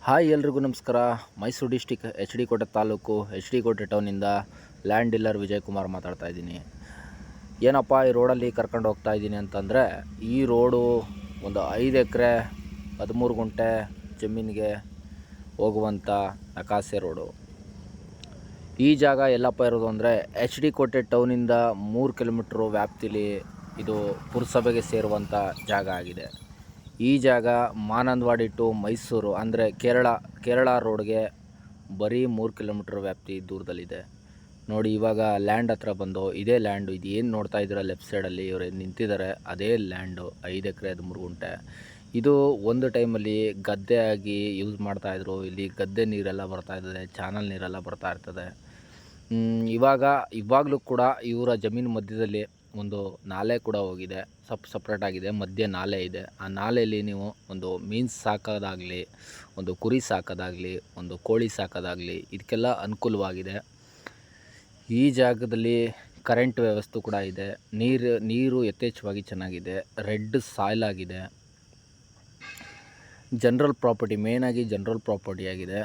Hi ಎಲ್ರಿಗೂ ನಮಸ್ಕಾರ. Mysuru district H D ಕೋಟೆ ತಾಲೂಕು ಎಚ್ ಡಿ ಕೋಟೆ ಟೌನಿಂದ ಲ್ಯಾಂಡ್ ಡೀಲರ್ ವಿಜಯ್ ಕುಮಾರ್ ಮಾತಾಡ್ತಾ ಇದ್ದೀನಿ. ಏನಪ್ಪ ಈ ರೋಡಲ್ಲಿ ಕರ್ಕೊಂಡು ಹೋಗ್ತಾ ಇದ್ದೀನಿ ಅಂತಂದರೆ, ಈ ರೋಡು ಒಂದು 5 ಎಕರೆ 13 ಗುಂಟೆ ಜಮೀನಿಗೆ ಹೋಗುವಂಥ ನಕಾಸೆ ರೋಡು. ಈ ಜಾಗ ಎಲ್ಲಪ್ಪ ಇರೋದು ಅಂದರೆ ಎಚ್ ಡಿ ಕೋಟೆ ಟೌನಿಂದ 3 ಕಿಲೋಮೀಟ್ರು ವ್ಯಾಪ್ತಿಲಿ ಇದು ಪುರಸಭೆಗೆ ಸೇರುವಂಥ ಜಾಗ ಆಗಿದೆ. ಈ ಜಾಗ ಮಾನಂದವಾಡಿ ಟು ಮೈಸೂರು ಅಂದರೆ ಕೇರಳ ರೋಡ್ಗೆ ಬರೀ 3 ಕಿಲೋಮೀಟ್ರ್ ವ್ಯಾಪ್ತಿ ದೂರದಲ್ಲಿದೆ. ನೋಡಿ, ಇವಾಗ ಲ್ಯಾಂಡ್ ಹತ್ರ ಬಂದು ಇದೇ ಲ್ಯಾಂಡು. ಇದು ಏನು ನೋಡ್ತಾ ಇದ್ದೀರಾ ಲೆಫ್ಟ್ ಸೈಡಲ್ಲಿ ಇವರು ನಿಂತಿದ್ದಾರೆ, ಅದೇ ಲ್ಯಾಂಡು 5 ಎಕರೆ 13 ಗುಂಟೆ. ಇದು ಒಂದು ಟೈಮಲ್ಲಿ ಗದ್ದೆ ಆಗಿ ಯೂಸ್ ಮಾಡ್ತಾಯಿದ್ರು. ಇಲ್ಲಿ ಗದ್ದೆ ನೀರೆಲ್ಲ ಬರ್ತಾಯಿರ್ತದೆ, ಚಾನಲ್ ನೀರೆಲ್ಲ ಬರ್ತಾ ಇರ್ತದೆ. ಇವಾಗಲೂ ಕೂಡ ಇವರ ಜಮೀನು ಮಧ್ಯದಲ್ಲಿ ಒಂದು ನಾಲೆ ಕೂಡ ಹೋಗಿದೆ, ಸಪ್ರೇಟ್ ಆಗಿದೆ. ಮಧ್ಯೆ ನಾಲೆ ಇದೆ. ಆ ನಾಲೆಯಲ್ಲಿ ನೀವು ಒಂದು ಮೀನು ಸಾಕೋದಾಗಲಿ, ಒಂದು ಕುರಿ ಸಾಕೋದಾಗಲಿ, ಒಂದು ಕೋಳಿ ಸಾಕೋದಾಗಲಿ ಇದಕ್ಕೆಲ್ಲ ಅನುಕೂಲವಾಗಿದೆ. ಈ ಜಾಗದಲ್ಲಿ ಕರೆಂಟ್ ವ್ಯವಸ್ಥೆ ಕೂಡ ಇದೆ. ನೀರು ಯಥೇಚ್ಛವಾಗಿ ಚೆನ್ನಾಗಿದೆ. ರೆಡ್ ಸಾಯಿಲ್ ಆಗಿದೆ. ಜನರಲ್ ಪ್ರಾಪರ್ಟಿ, ಮೇಯ್ನಾಗಿ ಜನರಲ್ ಪ್ರಾಪರ್ಟಿ ಆಗಿದೆ.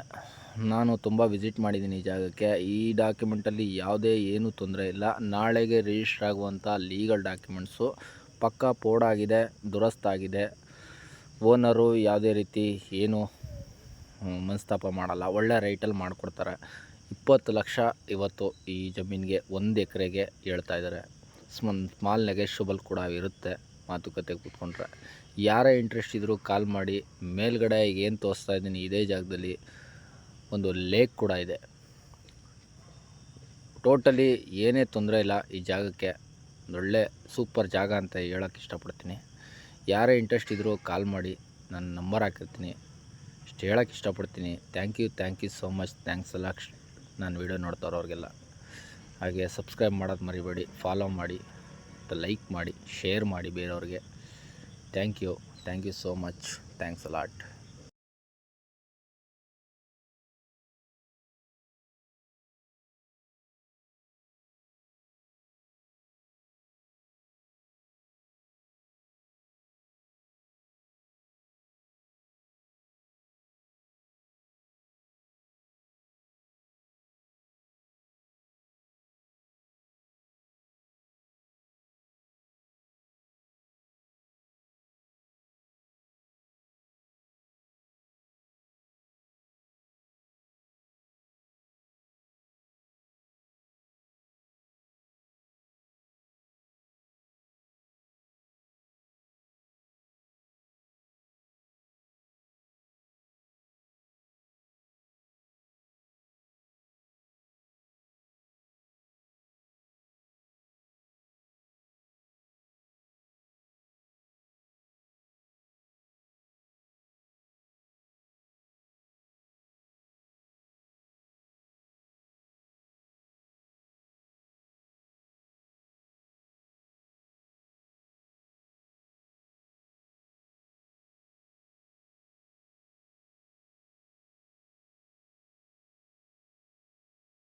ನಾನು ತುಂಬ ವಿಸಿಟ್ ಮಾಡಿದ್ದೀನಿ ಈ ಜಾಗಕ್ಕೆ. ಈ ಡಾಕ್ಯುಮೆಂಟಲ್ಲಿ ಯಾವುದೇ ಏನೂ ತೊಂದರೆ ಇಲ್ಲ. ನಾಳೆಗೆ ರಿಜಿಸ್ಟರ್ ಆಗುವಂಥ ಲೀಗಲ್ ಡಾಕ್ಯುಮೆಂಟ್ಸು ಪಕ್ಕಾ ಪೋಡಾಗಿದೆ, ದುರಸ್ತಾಗಿದೆ. ಓನರು ಯಾವುದೇ ರೀತಿ ಏನು ಮನಸ್ತಾಪ ಮಾಡಲ್ಲ, ಒಳ್ಳೆ ರೇಟಲ್ಲಿ ಮಾಡಿಕೊಡ್ತಾರೆ. 20 ಲಕ್ಷ ಇವತ್ತು ಈ ಜಮೀನಿಗೆ 1 ಎಕರೆಗೆ ಹೇಳ್ತಾ ಇದ್ದಾರೆ. ಸ್ಮಾಲ್ ನೆಗೆಷಬಲ್ ಕೂಡ ಇರುತ್ತೆ ಮಾತುಕತೆ ಕೂತ್ಕೊಂಡ್ರೆ. ಯಾರೇ ಇಂಟ್ರೆಸ್ಟ್ ಇದ್ದರೂ ಕಾಲ್ ಮಾಡಿ. ಮೇಲ್ಗಡೆ ಏನು ತೋರಿಸ್ತಾ ಇದ್ದೀನಿ ಇದೇ ಜಾಗದಲ್ಲಿ ಒಂದು ಲೇಕ್ ಕೂಡ ಇದೆ. ಟೋಟಲಿ ಏನೇ ತೊಂದರೆ ಇಲ್ಲ ಈ ಜಾಗಕ್ಕೆ. ಒಳ್ಳೆ ಸೂಪರ್ ಜಾಗ ಅಂತ ಹೇಳೋಕ್ಕೆ ಇಷ್ಟಪಡ್ತೀನಿ. ಯಾರೇ ಇಂಟ್ರೆಸ್ಟ್ ಇದ್ದರೂ ಕಾಲ್ ಮಾಡಿ, ನನ್ನ ನಂಬರ್ ಹಾಕಿರ್ತೀನಿ. ಇಷ್ಟು ಹೇಳೋಕ್ಕೆ ಇಷ್ಟಪಡ್ತೀನಿ. Thank you so much. Thanks ಎಲ್ಲ ನಾನು ವೀಡಿಯೋ ನೋಡ್ತಾ ಇರೋರಿಗೆಲ್ಲ. ಹಾಗೆ ಸಬ್ಸ್ಕ್ರೈಬ್ ಮಾಡೋದು ಮರಿಬೇಡಿ, ಫಾಲೋ ಮಾಡಿ, ಮತ್ತು ಲೈಕ್ ಮಾಡಿ, ಶೇರ್ ಮಾಡಿ ಬೇರೆಯವ್ರಿಗೆ. Thank you so much. Thanks a lot.